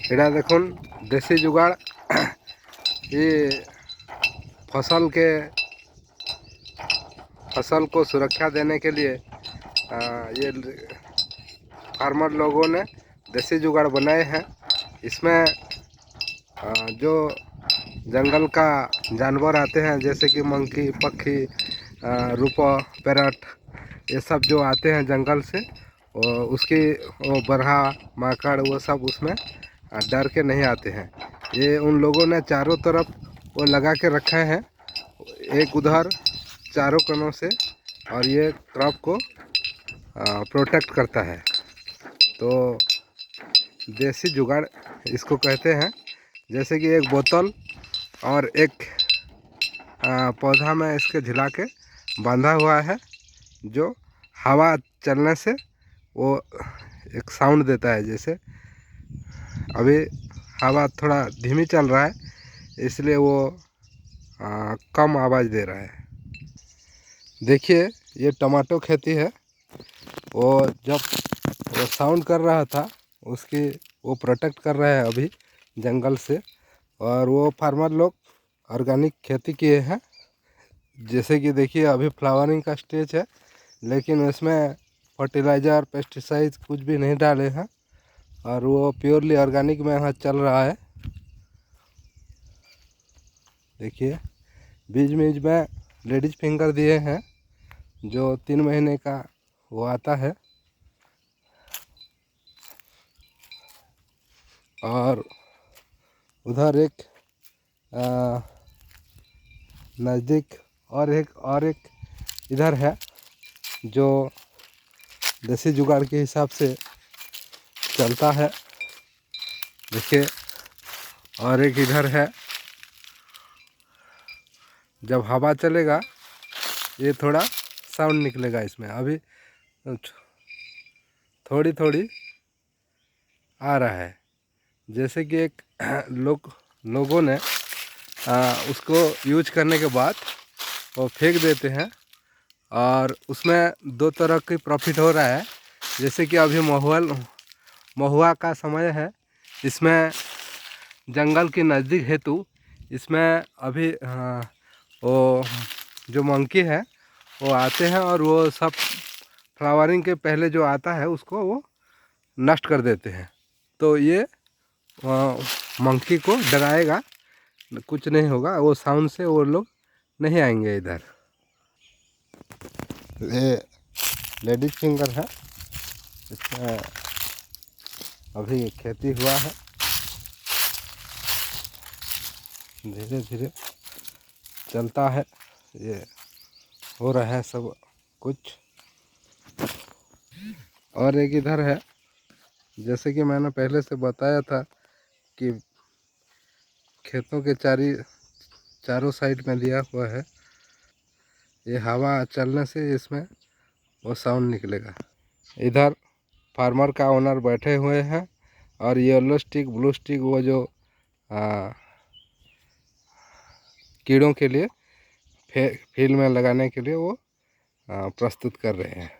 एड़ा देखुन देसी जुगाड़ ये फसल को सुरक्षा देने के लिए ये फार्मर लोगों ने देसी जुगाड़ बनाए हैं। इसमें जो जंगल का जानवर आते हैं जैसे कि मंकी, पक्षी, रूपा, पैरट, ये सब जो आते हैं जंगल से, उसकी वो बरहा, माकड़, वो सब उसमें डर के नहीं आते हैं। ये उन लोगों ने चारों तरफ वो लगा के रखे हैं, एक उधर चारों कोनों से, और ये क्रॉप को प्रोटेक्ट करता है। तो देसी जुगाड़ इसको कहते हैं। जैसे कि एक बोतल और एक पौधा में इसके झुला के बांधा हुआ है, जो हवा चलने से वो एक साउंड देता है। जैसे अभी हवा थोड़ा धीमी चल रहा है, इसलिए वो कम आवाज़ दे रहा है। देखिए ये टमाटो खेती है। वो जब वो साउंड कर रहा था उसकी वो प्रोटेक्ट कर रहे हैं अभी जंगल से। और वो फार्मर लोग ऑर्गेनिक खेती किए हैं। जैसे कि देखिए अभी फ्लावरिंग का स्टेज है, लेकिन उसमें फर्टिलाइज़र, पेस्टिसाइड कुछ भी नहीं डाले हैं, और वो प्योरली ऑर्गेनिक में यहाँ चल रहा है। देखिए बीज में लेडीज फिंगर दिए हैं, जो 3 महीने का वो आता है। और उधर एक नज़दीक और एक इधर है, जो देसी जुगाड़ के हिसाब से चलता है। देखिए और एक इधर है। जब हवा चलेगा ये थोड़ा साउंड निकलेगा इसमें। अभी थोड़ी थोड़ी आ रहा है। जैसे कि एक लोगों ने उसको यूज करने के बाद वो फेंक देते हैं, और उसमें 2 तरह की प्रॉफिट हो रहा है। जैसे कि अभी महुआ का समय है, इसमें जंगल के नज़दीक हेतु इसमें अभी वो जो मंकी है वो आते हैं, और वो सब फ्लावरिंग के पहले जो आता है उसको वो नष्ट कर देते हैं। तो ये मंकी को डराएगा, कुछ नहीं होगा, वो साउंड से वो लोग नहीं आएंगे इधर। ये लेडीज फिंगर है, इसमें अभी खेती हुआ है। धीरे धीरे चलता है, ये हो रहा है सब कुछ। और एक इधर है, जैसे कि मैंने पहले से बताया था कि खेतों के चारों साइड में दिया हुआ है। ये हवा चलने से इसमें वो साउंड निकलेगा। इधर फार्मर का ओनर बैठे हुए हैं, और येलो स्टिक, ब्लू स्टिक, वो जो कीड़ों के लिए फील्ड में लगाने के लिए वो प्रस्तुत कर रहे हैं।